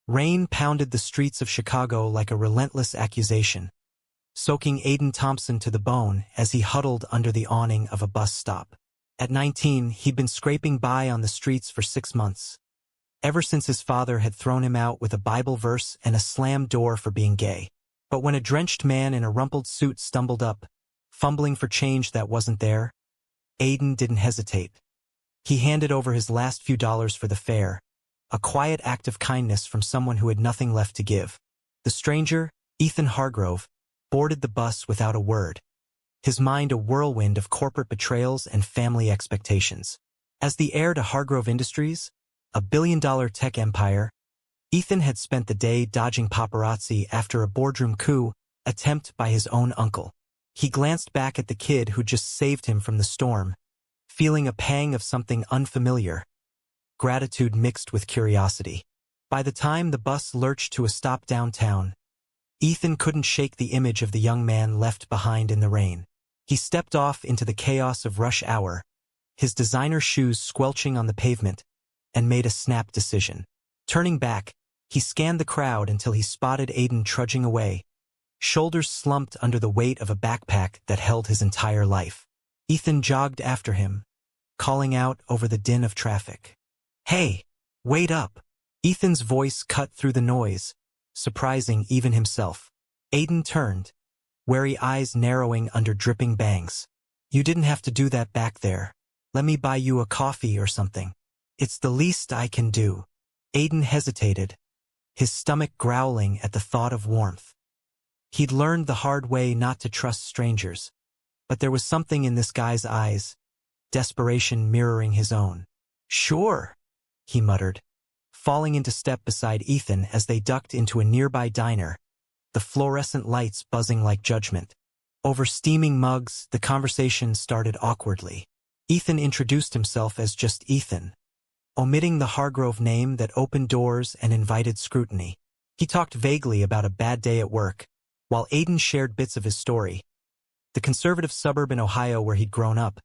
Rain pounded the streets of Chicago like a relentless accusation, soaking Aiden Thompson to the bone as he huddled under the awning of a bus stop. At 19, he'd been scraping by on the streets for 6 months, ever since his father had thrown him out with a Bible verse and a slammed door for being gay. But when a drenched man in a rumpled suit stumbled up, fumbling for change that wasn't there, Aiden didn't hesitate. He handed over his last few dollars for the fare, a quiet act of kindness from someone who had nothing left to give. The stranger, Ethan Hargrove, boarded the bus without a word, his mind a whirlwind of corporate betrayals and family expectations. As the heir to Hargrove Industries, a billion-dollar tech empire, Ethan had spent the day dodging paparazzi after a boardroom coup attempt by his own uncle. He glanced back at the kid who just saved him from the storm, feeling a pang of something unfamiliar, gratitude mixed with curiosity. By the time the bus lurched to a stop downtown, Ethan couldn't shake the image of the young man left behind in the rain. He stepped off into the chaos of rush hour, his designer shoes squelching on the pavement, and made a snap decision. Turning back, he scanned the crowd until he spotted Aiden trudging away, shoulders slumped under the weight of a backpack that held his entire life. Ethan jogged after him, calling out over the din of traffic. "Hey, wait up!" Ethan's voice cut through the noise, surprising even himself. Aiden turned, wary eyes narrowing under dripping bangs. "You didn't have to do that back there. Let me buy you a coffee or something. It's the least I can do." Aiden hesitated, his stomach growling at the thought of warmth. He'd learned the hard way not to trust strangers, but there was something in this guy's eyes, desperation mirroring his own. "Sure," he muttered, falling into step beside Ethan as they ducked into a nearby diner, the fluorescent lights buzzing like judgment. Over steaming mugs, the conversation started awkwardly. Ethan introduced himself as just Ethan, omitting the Hargrove name that opened doors and invited scrutiny. He talked vaguely about a bad day at work, while Aiden shared bits of his story. The conservative suburb in Ohio where he'd grown up,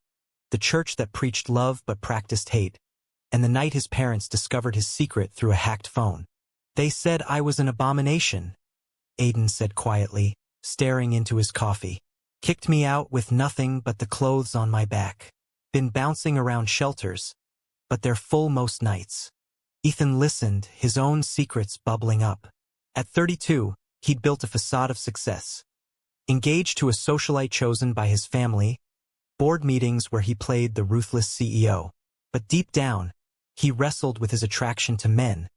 the church that preached love but practiced hate, and the night his parents discovered his secret through a hacked phone. "They said I was an abomination," Aiden said quietly, staring into his coffee. "Kicked me out with nothing but the clothes on my back. Been bouncing around shelters, but they're full most nights." Ethan listened, his own secrets bubbling up. At 32, he'd built a facade of success. Engaged to a socialite chosen by his family, board meetings where he played the ruthless CEO. But deep down, he wrestled with his attraction to men,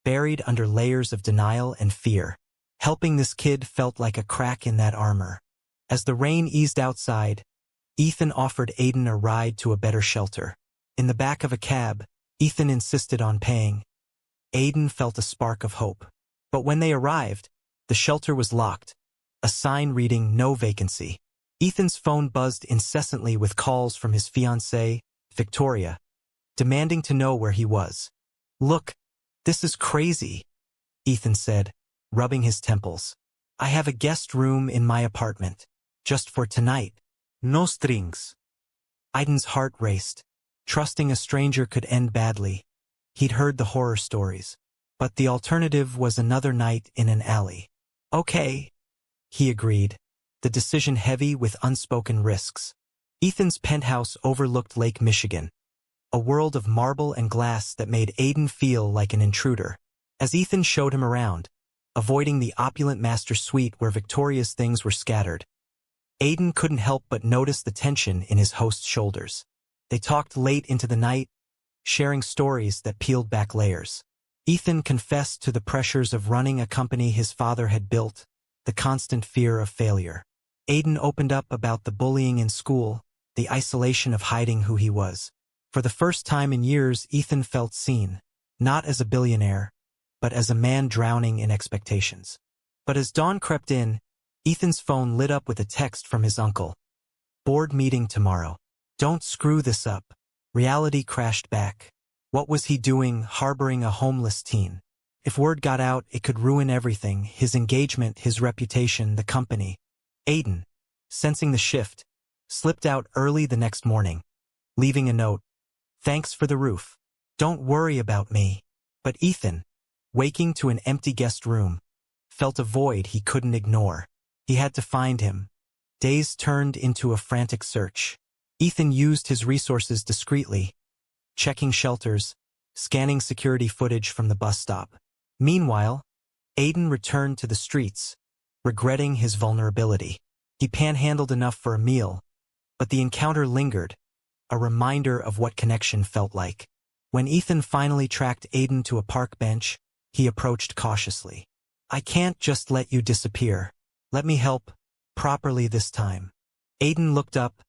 buried under layers of denial and fear. Helping this kid felt like a crack in that armor. As the rain eased outside, Ethan offered Aiden a ride to a better shelter. In the back of a cab, Ethan insisted on paying. Aiden felt a spark of hope. But when they arrived, the shelter was locked, a sign reading "no vacancy." Ethan's phone buzzed incessantly with calls from his fiancée, Victoria, demanding to know where he was. "Look, this is crazy," Ethan said, rubbing his temples. "I have a guest room in my apartment, just for tonight. No strings." Aiden's heart raced. Trusting a stranger could end badly. He'd heard the horror stories. But the alternative was another night in an alley. "Okay," he agreed, the decision heavy with unspoken risks. Ethan's penthouse overlooked Lake Michigan, a world of marble and glass that made Aiden feel like an intruder. As Ethan showed him around, avoiding the opulent master suite where Victoria's things were scattered, Aiden couldn't help but notice the tension in his host's shoulders. They talked late into the night, sharing stories that peeled back layers. Ethan confessed to the pressures of running a company his father had built, the constant fear of failure. Aiden opened up about the bullying in school, the isolation of hiding who he was. For the first time in years, Ethan felt seen, not as a billionaire, but as a man drowning in expectations. But as dawn crept in, Ethan's phone lit up with a text from his uncle. "Board meeting tomorrow. Don't screw this up." Reality crashed back. What was he doing harboring a homeless teen? If word got out, it could ruin everything: his engagement, his reputation, the company. Aiden, sensing the shift, slipped out early the next morning, leaving a note. "Thanks for the roof. Don't worry about me." But Ethan, waking to an empty guest room, felt a void he couldn't ignore. He had to find him. Days turned into a frantic search. Ethan used his resources discreetly, checking shelters, scanning security footage from the bus stop. Meanwhile, Aiden returned to the streets, regretting his vulnerability. He panhandled enough for a meal, but the encounter lingered, a reminder of what connection felt like. When Ethan finally tracked Aiden to a park bench, he approached cautiously. "I can't just let you disappear. Let me help, properly this time." Aiden looked up,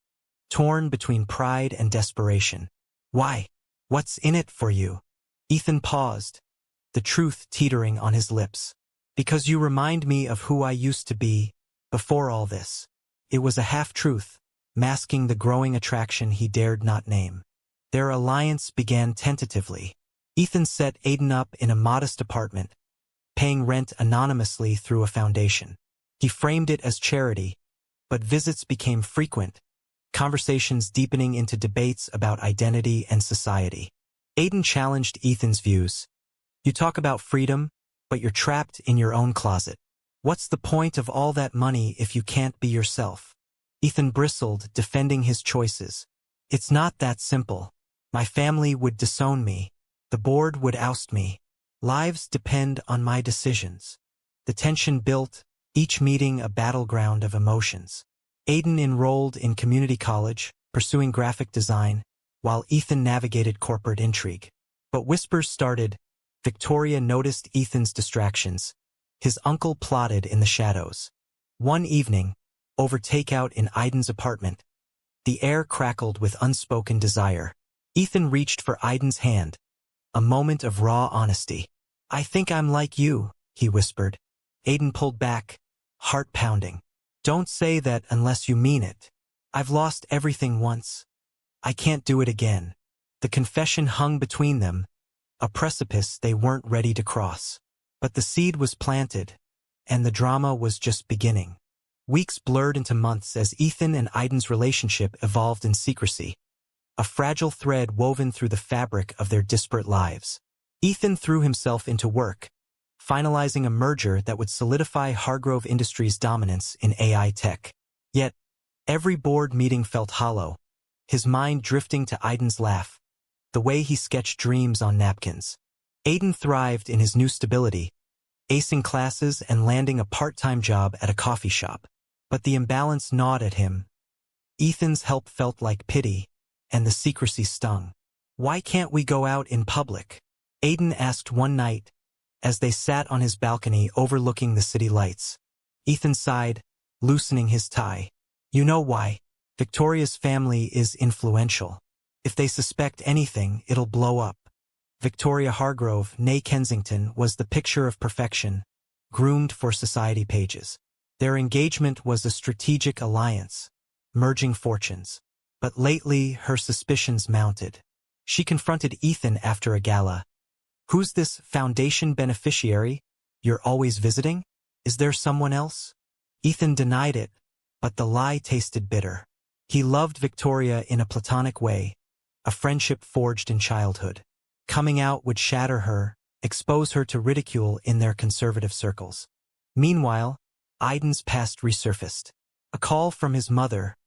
torn between pride and desperation. "Why? What's in it for you?" Ethan paused, the truth teetering on his lips. "Because you remind me of who I used to be, before all this." It was a half-truth, masking the growing attraction he dared not name. Their alliance began tentatively. Ethan set Aiden up in a modest apartment, paying rent anonymously through a foundation. He framed it as charity, but visits became frequent, conversations deepening into debates about identity and society. Aiden challenged Ethan's views. "You talk about freedom, but you're trapped in your own closet. What's the point of all that money if you can't be yourself?" Ethan bristled, defending his choices. "It's not that simple. My family would disown me. The board would oust me. Lives depend on my decisions." The tension built, each meeting a battleground of emotions. Aiden enrolled in community college, pursuing graphic design, while Ethan navigated corporate intrigue. But whispers started. Victoria noticed Ethan's distractions. His uncle plotted in the shadows. One evening, over takeout in Aiden's apartment, the air crackled with unspoken desire. Ethan reached for Aiden's hand, a moment of raw honesty. "I think I'm like you," he whispered. Aiden pulled back, heart pounding. "Don't say that unless you mean it. I've lost everything once. I can't do it again." The confession hung between them, a precipice they weren't ready to cross. But the seed was planted, and the drama was just beginning. Weeks blurred into months as Ethan and Aiden's relationship evolved in secrecy, a fragile thread woven through the fabric of their disparate lives. Ethan threw himself into work, finalizing a merger that would solidify Hargrove Industries' dominance in AI tech. Yet, every board meeting felt hollow, his mind drifting to Aiden's laugh, the way he sketched dreams on napkins. Aiden thrived in his new stability, acing classes and landing a part-time job at a coffee shop. But the imbalance gnawed at him. Ethan's help felt like pity, and the secrecy stung. "Why can't we go out in public?" Aiden asked one night, as they sat on his balcony overlooking the city lights. Ethan sighed, loosening his tie. "You know why? Victoria's family is influential. If they suspect anything, it'll blow up." Victoria Hargrove, née Kensington, was the picture of perfection, groomed for society pages. Their engagement was a strategic alliance, merging fortunes. But lately, her suspicions mounted. She confronted Ethan after a gala. "Who's this foundation beneficiary you're always visiting? Is there someone else?" Ethan denied it, but the lie tasted bitter. He loved Victoria in a platonic way, a friendship forged in childhood. Coming out would shatter her, expose her to ridicule in their conservative circles. Meanwhile, Aiden's past resurfaced. A call from his mother,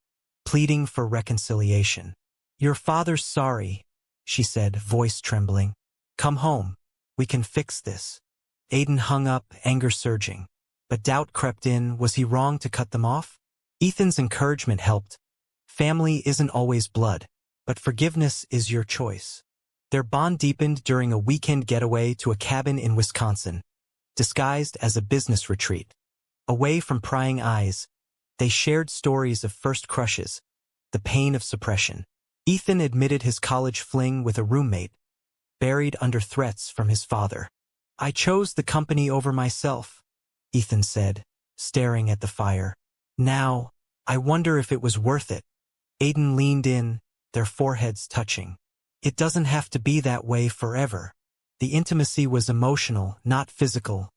pleading for reconciliation. "Your father's sorry," she said, voice trembling. "Come home. We can fix this." Aiden hung up, anger surging. But doubt crept in. Was he wrong to cut them off? Ethan's encouragement helped. Family isn't always blood, but forgiveness is your choice. Their bond deepened during a weekend getaway to a cabin in Wisconsin, disguised as a business retreat. Away from prying eyes, they shared stories of first crushes, the pain of suppression. Ethan admitted his college fling with a roommate, buried under threats from his father. "I chose the company over myself," Ethan said, staring at the fire. "Now, I wonder if it was worth it." Aiden leaned in, their foreheads touching. "It doesn't have to be that way forever." The intimacy was emotional, not physical,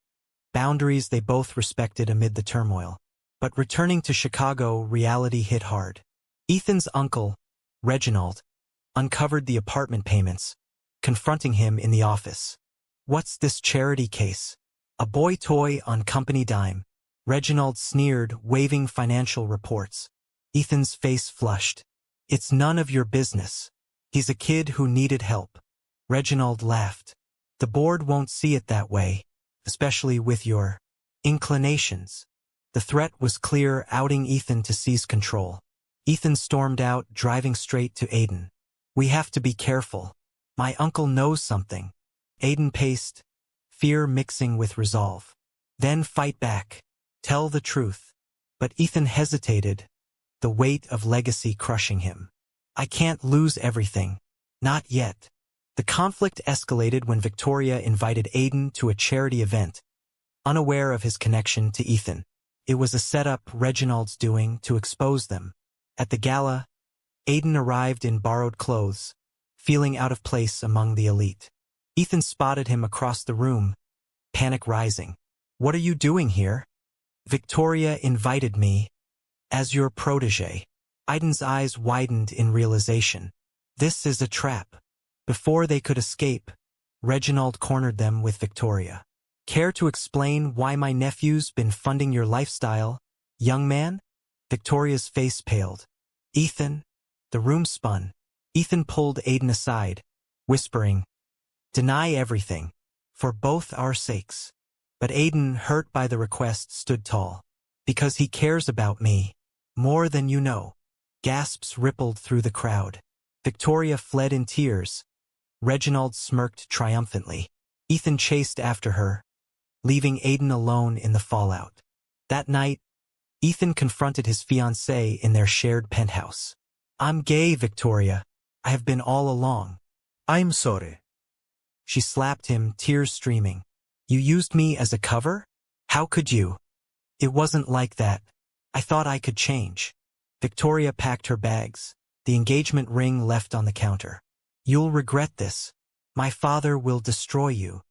boundaries they both respected amid the turmoil. But returning to Chicago, reality hit hard. Ethan's uncle, Reginald, uncovered the apartment payments, confronting him in the office. What's this charity case? A boy toy on company dime. Reginald sneered, waving financial reports. Ethan's face flushed. It's none of your business. He's a kid who needed help. Reginald laughed. The board won't see it that way, especially with your inclinations. The threat was clear, outing Ethan to seize control. Ethan stormed out, driving straight to Aiden. We have to be careful. My uncle knows something. Aiden paced, fear mixing with resolve. Then fight back. Tell the truth. But Ethan hesitated, the weight of legacy crushing him. I can't lose everything. Not yet. The conflict escalated when Victoria invited Aiden to a charity event, unaware of his connection to Ethan. It was a setup Reginald's doing to expose them. At the gala, Aiden arrived in borrowed clothes, feeling out of place among the elite. Ethan spotted him across the room, panic rising. What are you doing here? Victoria invited me as your protege. Aiden's eyes widened in realization. This is a trap. Before they could escape, Reginald cornered them with Victoria. Care to explain why my nephew's been funding your lifestyle, young man? Victoria's face paled. Ethan? The room spun. Ethan pulled Aiden aside, whispering, deny everything, for both our sakes. But Aiden, hurt by the request, stood tall. Because he cares about me, more than you know. Gasps rippled through the crowd. Victoria fled in tears. Reginald smirked triumphantly. Ethan chased after her, leaving Aiden alone in the fallout. That night, Ethan confronted his fiancée in their shared penthouse. I'm gay, Victoria. I have been all along. I'm sorry. She slapped him, tears streaming. You used me as a cover? How could you? It wasn't like that. I thought I could change. Victoria packed her bags, the engagement ring left on the counter. You'll regret this. My father will destroy you.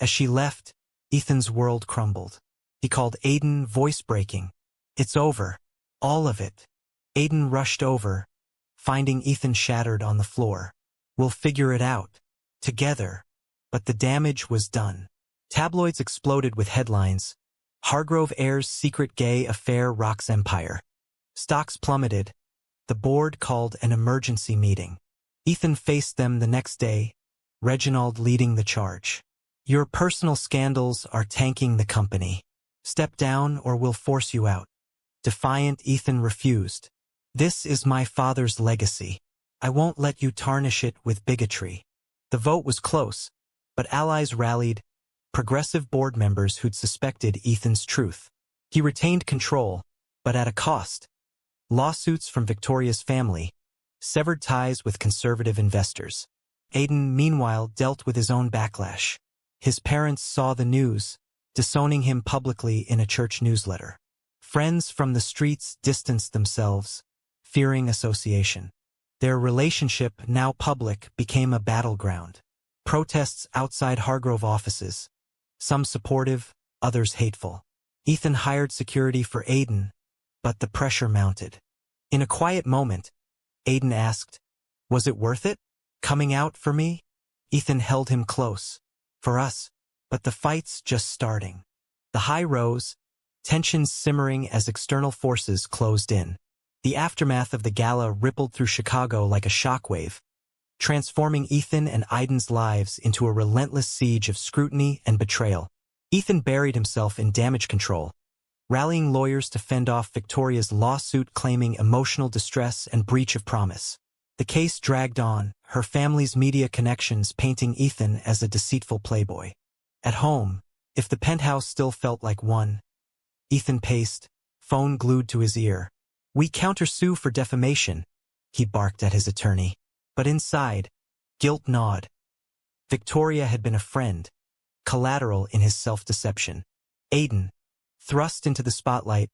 As she left, Ethan's world crumbled. He called Aiden, voice breaking. It's over. All of it. Aiden rushed over, finding Ethan shattered on the floor. We'll figure it out. Together. But the damage was done. Tabloids exploded with headlines. Hargrove heir's secret gay affair rocks empire. Stocks plummeted. The board called an emergency meeting. Ethan faced them the next day, Reginald leading the charge. Your personal scandals are tanking the company. Step down or we'll force you out. Defiant, Ethan refused. This is my father's legacy. I won't let you tarnish it with bigotry. The vote was close, but allies rallied, progressive board members who'd suspected Ethan's truth. He retained control, but at a cost. Lawsuits from Victoria's family, severed ties with conservative investors. Aiden, meanwhile, dealt with his own backlash. His parents saw the news, disowning him publicly in a church newsletter. Friends from the streets distanced themselves, fearing association. Their relationship, now public, became a battleground. Protests outside Hargrove offices, some supportive, others hateful. Ethan hired security for Aiden, but the pressure mounted. In a quiet moment, Aiden asked, was it worth it? Coming out for me? Ethan held him close. For us. But the fight's just starting. The high rose, tensions simmering as external forces closed in. The aftermath of the gala rippled through Chicago like a shockwave, transforming Ethan and Aiden's lives into a relentless siege of scrutiny and betrayal. Ethan buried himself in damage control, rallying lawyers to fend off Victoria's lawsuit claiming emotional distress and breach of promise. The case dragged on, her family's media connections painting Ethan as a deceitful playboy. At home, if the penthouse still felt like one, Ethan paced, phone glued to his ear. We countersue for defamation, he barked at his attorney. But inside, guilt gnawed. Victoria had been a friend, collateral in his self-deception. Aiden, thrust into the spotlight,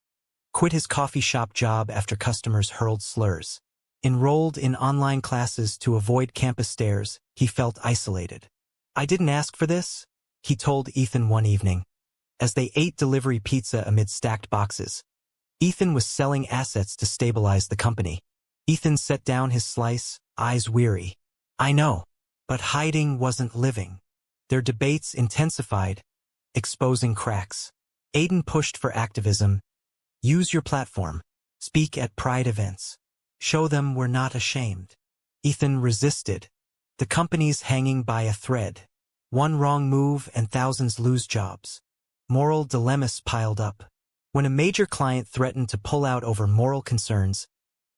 quit his coffee shop job after customers hurled slurs. Enrolled in online classes to avoid campus stares, he felt isolated. I didn't ask for this, he told Ethan one evening. As they ate delivery pizza amid stacked boxes, Ethan was selling assets to stabilize the company. Ethan set down his slice, eyes weary. I know, but hiding wasn't living. Their debates intensified, exposing cracks. Aiden pushed for activism. Use your platform. Speak at pride events. Show them we're not ashamed. Ethan resisted. The company's hanging by a thread. One wrong move and thousands lose jobs. Moral dilemmas piled up. When a major client threatened to pull out over moral concerns,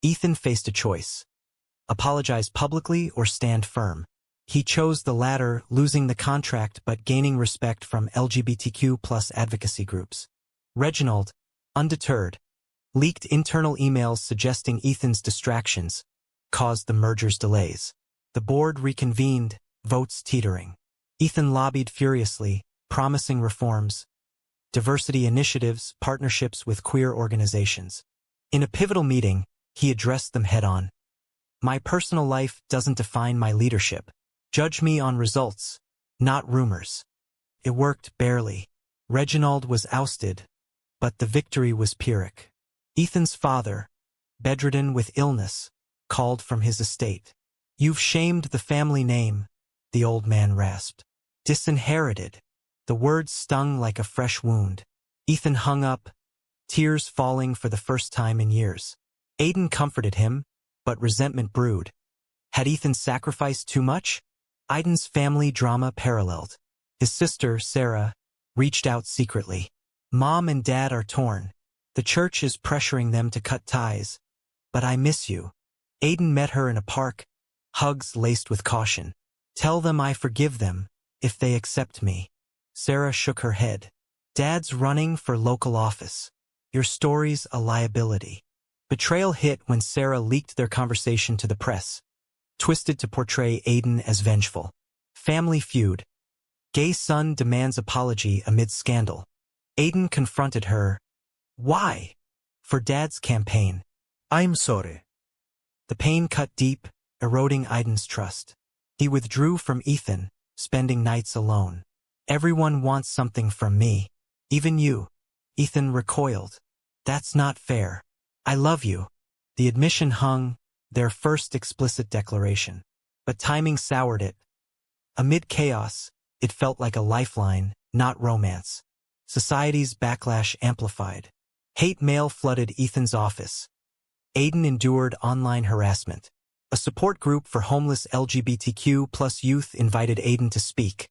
Ethan faced a choice. Apologize publicly or stand firm. He chose the latter, losing the contract but gaining respect from LGBTQ+ advocacy groups. Reginald, undeterred, leaked internal emails suggesting Ethan's distractions caused the merger's delays. The board reconvened, votes teetering. Ethan lobbied furiously, promising reforms, diversity initiatives, partnerships with queer organizations. In a pivotal meeting, he addressed them head-on. My personal life doesn't define my leadership. Judge me on results, not rumors. It worked barely. Reginald was ousted, but the victory was Pyrrhic. Ethan's father, bedridden with illness, called from his estate. You've shamed the family name, the old man rasped. Disinherited. The words stung like a fresh wound. Ethan hung up, tears falling for the first time in years. Aiden comforted him, but resentment brewed. Had Ethan sacrificed too much? Aiden's family drama paralleled. His sister, Sarah, reached out secretly. Mom and Dad are torn. The church is pressuring them to cut ties. But I miss you. Aiden met her in a park, hugs laced with caution. Tell them I forgive them, if they accept me. Sarah shook her head. Dad's running for local office. Your story's a liability. Betrayal hit when Sarah leaked their conversation to the press, twisted to portray Aiden as vengeful. Family feud. Gay son demands apology amid scandal. Aiden confronted her. Why? For Dad's campaign. I'm sorry. The pain cut deep, eroding Aiden's trust. He withdrew from Ethan, spending nights alone. Everyone wants something from me. Even you. Ethan recoiled. That's not fair. I love you. The admission hung, their first explicit declaration. But timing soured it. Amid chaos, it felt like a lifeline, not romance. Society's backlash amplified. Hate mail flooded Ethan's office. Aiden endured online harassment. A support group for homeless LGBTQ+ youth invited Aiden to speak.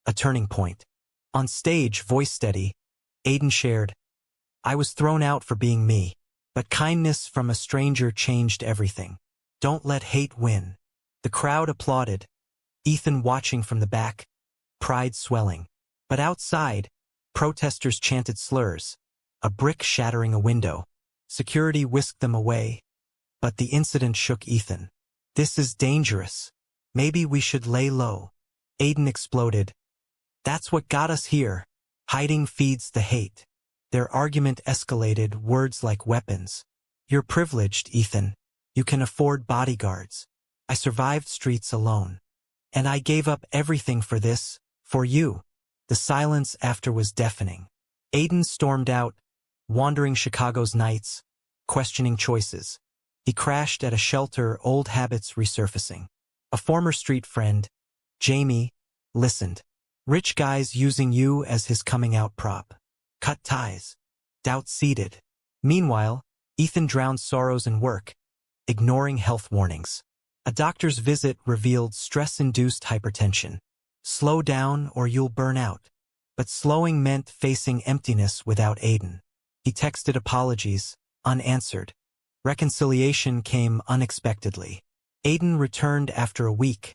A turning point. On stage, voice steady, Aiden shared, I was thrown out for being me, but kindness from a stranger changed everything. Don't let hate win. The crowd applauded, Ethan watching from the back, pride swelling. But outside, protesters chanted slurs, a brick shattering a window. Security whisked them away, but the incident shook Ethan. This is dangerous. Maybe we should lay low. Aiden exploded. That's what got us here. Hiding feeds the hate. Their argument escalated, words like weapons. You're privileged, Ethan. You can afford bodyguards. I survived streets alone. And I gave up everything for this, for you. The silence after was deafening. Aiden stormed out, wandering Chicago's nights, questioning choices. He crashed at a shelter, old habits resurfacing. A former street friend, Jamie, listened. Rich guys using you as his coming-out prop. Cut ties. Doubt seeded. Meanwhile, Ethan drowned sorrows in work, ignoring health warnings. A doctor's visit revealed stress-induced hypertension. Slow down or you'll burn out. But slowing meant facing emptiness without Aiden. He texted apologies, unanswered. Reconciliation came unexpectedly. Aiden returned after a week,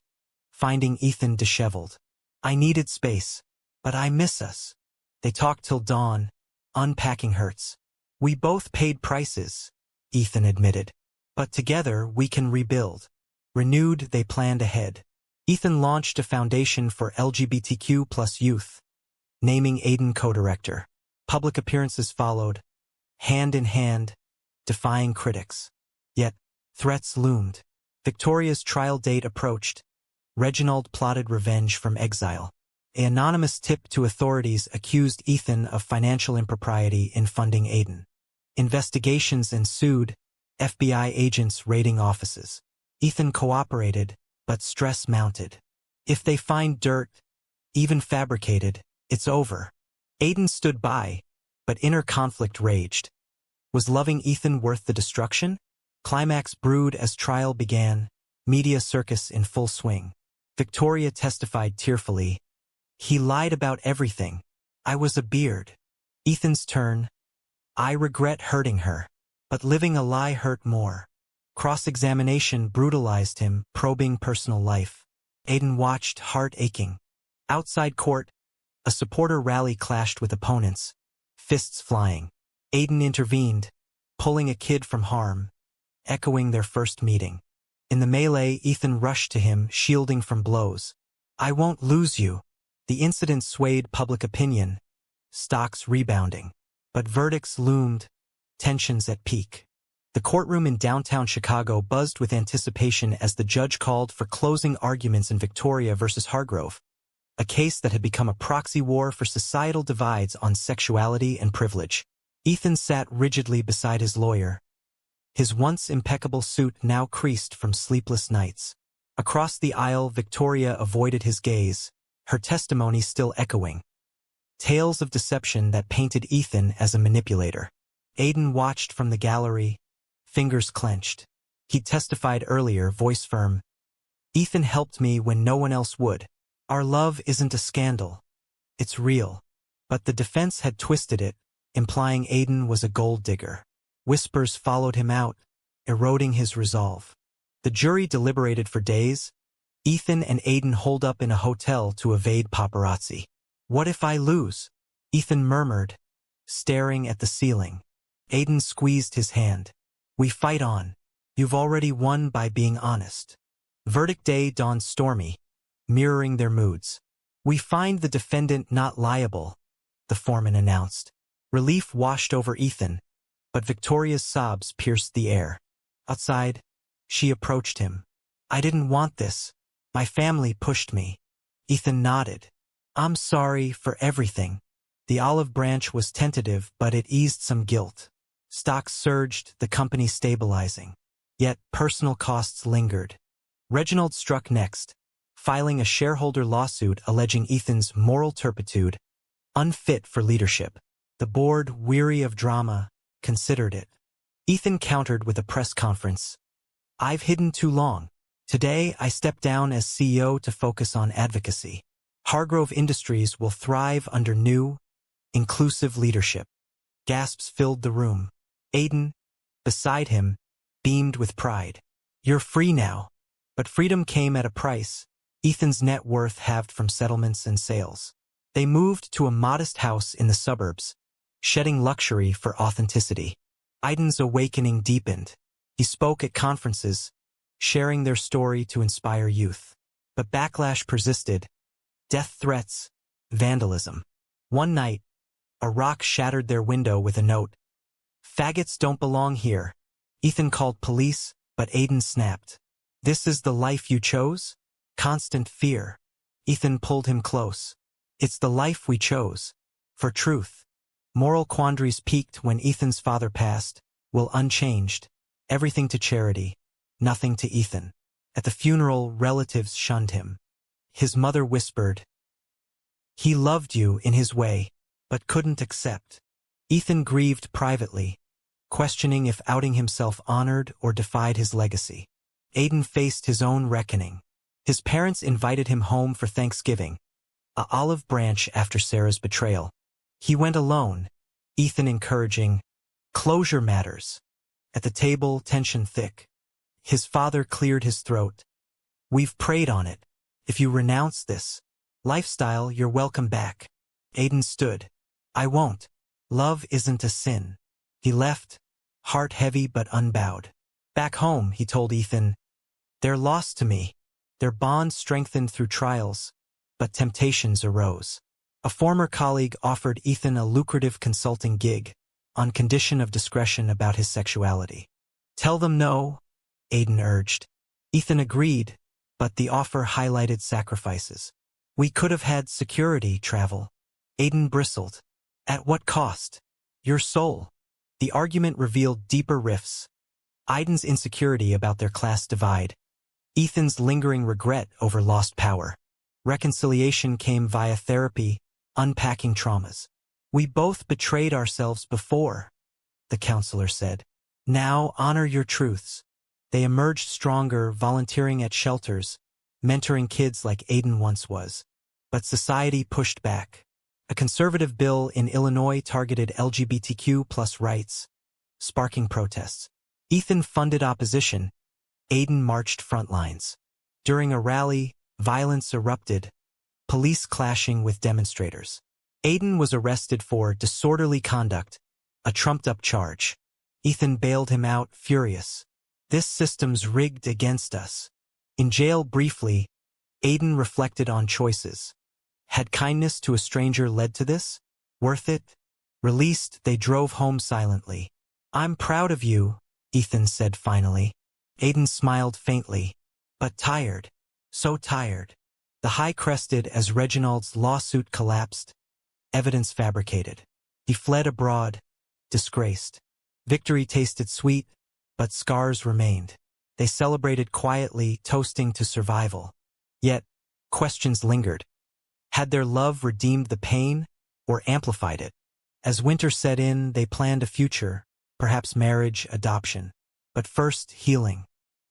finding Ethan disheveled. I needed space, but I miss us. They talked till dawn, unpacking hurts. We both paid prices, Ethan admitted. But together we can rebuild. Renewed, they planned ahead. Ethan launched a foundation for LGBTQ+ youth, naming Aiden co-director. Public appearances followed, hand in hand, defying critics. Yet, threats loomed. Victoria's trial date approached. Reginald plotted revenge from exile. An anonymous tip to authorities accused Ethan of financial impropriety in funding Aiden. Investigations ensued, FBI agents raiding offices. Ethan cooperated, but stress mounted. If they find dirt, even fabricated, it's over. Aiden stood by, but inner conflict raged. Was loving Ethan worth the destruction? Climax brewed as trial began, media circus in full swing. Victoria testified tearfully. He lied about everything. I was a beard. Ethan's turn. I regret hurting her. But living a lie hurt more. Cross-examination brutalized him, probing personal life. Aiden watched, heart aching. Outside court, a supporter rally clashed with opponents, fists flying. Aiden intervened, pulling a kid from harm, echoing their first meeting. In the melee, Ethan rushed to him, shielding from blows. I won't lose you. The incident swayed public opinion, stocks rebounding. But verdicts loomed, tensions at peak. The courtroom in downtown Chicago buzzed with anticipation as the judge called for closing arguments in Victoria versus Hargrove, a case that had become a proxy war for societal divides on sexuality and privilege. Ethan sat rigidly beside his lawyer, his once impeccable suit now creased from sleepless nights. Across the aisle, Victoria avoided his gaze, her testimony still echoing. Tales of deception that painted Ethan as a manipulator. Aiden watched from the gallery, fingers clenched. He'd testified earlier, voice firm. Ethan helped me when no one else would. Our love isn't a scandal. It's real. But the defense had twisted it, implying Aiden was a gold digger. Whispers followed him out, eroding his resolve. The jury deliberated for days. Ethan and Aiden holed up in a hotel to evade paparazzi. What if I lose? Ethan murmured, staring at the ceiling. Aiden squeezed his hand. We fight on. You've already won by being honest. Verdict day dawned stormy, mirroring their moods. We find the defendant not liable, the foreman announced. Relief washed over Ethan, but Victoria's sobs pierced the air. Outside, she approached him. I didn't want this. My family pushed me. Ethan nodded. I'm sorry for everything. The olive branch was tentative, but it eased some guilt. Stocks surged, the company stabilizing. Yet personal costs lingered. Reginald struck next, filing a shareholder lawsuit alleging Ethan's moral turpitude, unfit for leadership. The board, weary of drama, considered it. Ethan countered with a press conference. I've hidden too long. Today, I step down as CEO to focus on advocacy. Hargrove Industries will thrive under new, inclusive leadership. Gasps filled the room. Aiden, beside him, beamed with pride. You're free now. But freedom came at a price. Ethan's net worth halved from settlements and sales. They moved to a modest house in the suburbs, shedding luxury for authenticity. Aiden's awakening deepened. He spoke at conferences, sharing their story to inspire youth. But backlash persisted. Death threats, vandalism. One night, a rock shattered their window with a note. Faggots don't belong here. Ethan called police, but Aiden snapped. This is the life you chose? Constant fear. Ethan pulled him close. It's the life we chose. For truth. Moral quandaries peaked when Ethan's father passed, will unchanged. Everything to charity, nothing to Ethan. At the funeral, relatives shunned him. His mother whispered, he loved you in his way, but couldn't accept. Ethan grieved privately, questioning if outing himself honored or defied his legacy. Aiden faced his own reckoning. His parents invited him home for Thanksgiving, an olive branch after Sarah's betrayal. He went alone, Ethan encouraging, closure matters. At the table, tension thick. His father cleared his throat. We've prayed on it. If you renounce this lifestyle, you're welcome back. Aiden stood. I won't. Love isn't a sin. He left, heart heavy but unbowed. Back home, he told Ethan, they're lost to me. Their bond strengthened through trials, but temptations arose. A former colleague offered Ethan a lucrative consulting gig, on condition of discretion about his sexuality. Tell them no, Aiden urged. Ethan agreed, but the offer highlighted sacrifices. We could have had security travel. Aiden bristled. At what cost? Your soul. The argument revealed deeper rifts. Aiden's insecurity about their class divide. Ethan's lingering regret over lost power. Reconciliation came via therapy, unpacking traumas. We both betrayed ourselves before, the counselor said. Now honor your truths. They emerged stronger, volunteering at shelters, mentoring kids like Aiden once was. But society pushed back. A conservative bill in Illinois targeted LGBTQ+ rights, sparking protests. Ethan funded opposition. Aiden marched front lines. During a rally, violence erupted, police clashing with demonstrators. Aiden was arrested for disorderly conduct, a trumped-up charge. Ethan bailed him out, furious. This system's rigged against us. In jail briefly, Aiden reflected on choices. Had kindness to a stranger led to this? Worth it? Released, they drove home silently. I'm proud of you, Ethan said finally. Aiden smiled faintly. But tired. So tired. The high crested as Reginald's lawsuit collapsed. Evidence fabricated. He fled abroad, disgraced. Victory tasted sweet, but scars remained. They celebrated quietly, toasting to survival. Yet, questions lingered. Had their love redeemed the pain, or amplified it? As winter set in, they planned a future, perhaps marriage, adoption. But first, healing.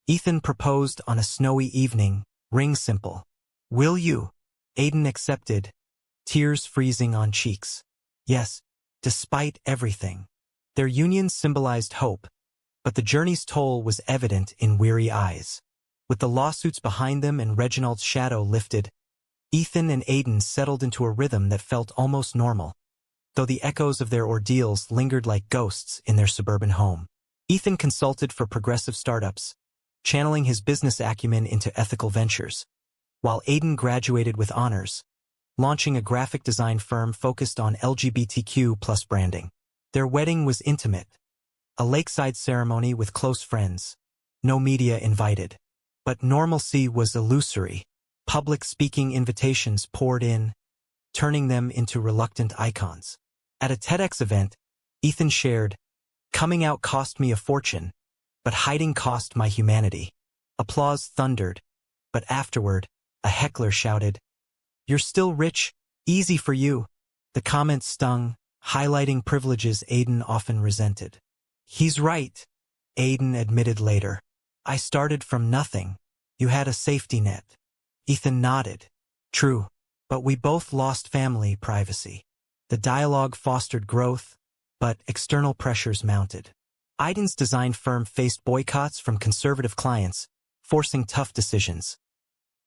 Ethan proposed on a snowy evening, ring simple. Will you? Aiden accepted, tears freezing on cheeks. Yes, despite everything. Their union symbolized hope, but the journey's toll was evident in weary eyes. With the lawsuits behind them and Reginald's shadow lifted, Ethan and Aiden settled into a rhythm that felt almost normal, though the echoes of their ordeals lingered like ghosts in their suburban home. Ethan consulted for progressive startups, channeling his business acumen into ethical ventures, while Aiden graduated with honors, launching a graphic design firm focused on LGBTQ+ branding. Their wedding was intimate, a lakeside ceremony with close friends, no media invited. But normalcy was illusory. Public speaking invitations poured in, turning them into reluctant icons. At a TEDx event, Ethan shared, "Coming out cost me a fortune, but hiding cost my humanity." Applause thundered, but afterward, a heckler shouted, "You're still rich, easy for you." The comment stung, highlighting privileges Aiden often resented. He's right, Aiden admitted later. I started from nothing. You had a safety net. Ethan nodded. True, but we both lost family privacy. The dialogue fostered growth, but external pressures mounted. Aiden's design firm faced boycotts from conservative clients, forcing tough decisions.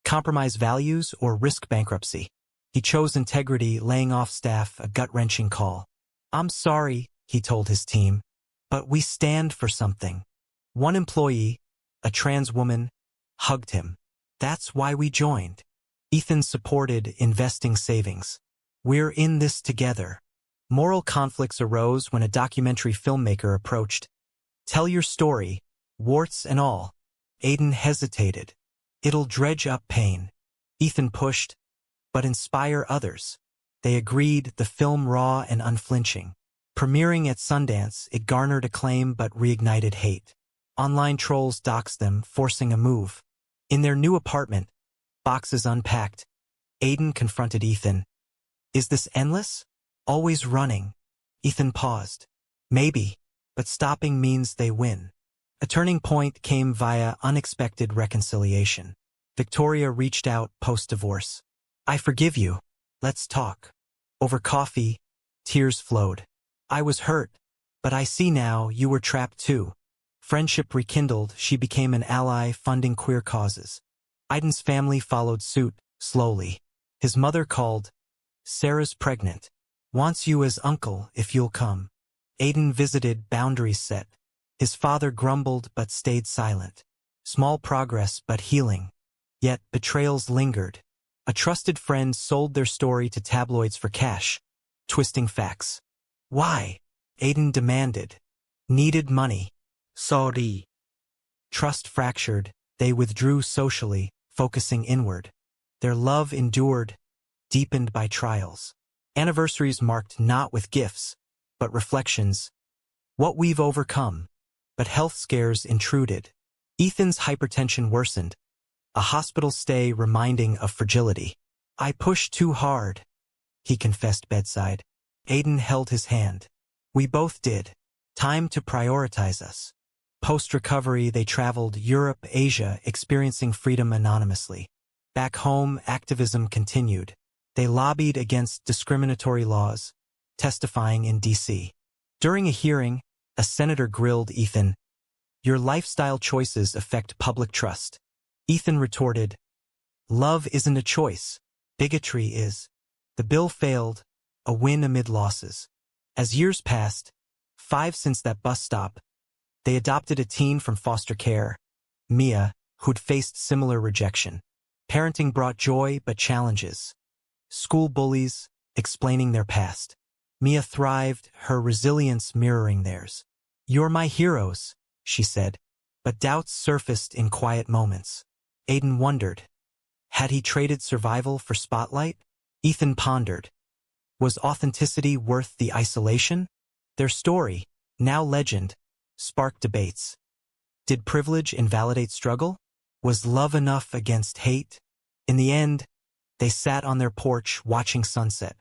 Compromise values or risk bankruptcy. He chose integrity, laying off staff, a gut-wrenching call. I'm sorry, he told his team, but we stand for something. One employee, a trans woman, hugged him. That's why we joined. Ethan supported investing savings. We're in this together. Moral conflicts arose when a documentary filmmaker approached. Tell your story, warts and all. Aiden hesitated. It'll dredge up pain. Ethan pushed, but inspire others. They agreed, the film raw and unflinching. Premiering at Sundance, it garnered acclaim but reignited hate. Online trolls doxed them, forcing a move. In their new apartment, boxes unpacked, Aiden confronted Ethan. Is this endless? Always running? Ethan paused. Maybe, but stopping means they win. A turning point came via unexpected reconciliation. Victoria reached out post-divorce. I forgive you. Let's talk. Over coffee, tears flowed. I was hurt, but I see now you were trapped too. Friendship rekindled, she became an ally funding queer causes. Aiden's family followed suit, slowly. His mother called. Sarah's pregnant. Wants you as uncle if you'll come. Aiden visited, boundaries set. His father grumbled but stayed silent. Small progress but healing. Yet betrayals lingered. A trusted friend sold their story to tabloids for cash, twisting facts. Why? Aiden demanded. Needed money. Sorry. Trust fractured, they withdrew socially, focusing inward. Their love endured, deepened by trials. Anniversaries marked not with gifts, but reflections. What we've overcome. But health scares intruded. Ethan's hypertension worsened, a hospital stay reminding of fragility. I pushed too hard, he confessed bedside. Aiden held his hand. We both did. Time to prioritize us. Post-recovery, they traveled Europe, Asia, experiencing freedom anonymously. Back home, activism continued. They lobbied against discriminatory laws, testifying in D.C. During a hearing, a senator grilled Ethan, "Your lifestyle choices affect public trust." Ethan retorted, "Love isn't a choice. Bigotry is." The bill failed, a win amid losses. As years passed, 5 since that bus stop, they adopted a teen from foster care, Mia, who'd faced similar rejection. Parenting brought joy but challenges. School bullies, explaining their past. Mia thrived, her resilience mirroring theirs. "You're my heroes," she said, but doubts surfaced in quiet moments. Aiden wondered, had he traded survival for spotlight? Ethan pondered, was authenticity worth the isolation? Their story, now legend, sparked debates. Did privilege invalidate struggle? Was love enough against hate? In the end, they sat on their porch watching sunset.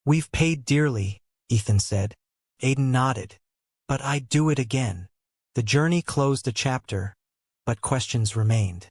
"We've paid dearly," Ethan said. Aiden nodded. "But I'd do it again." The journey closed a chapter, but questions remained.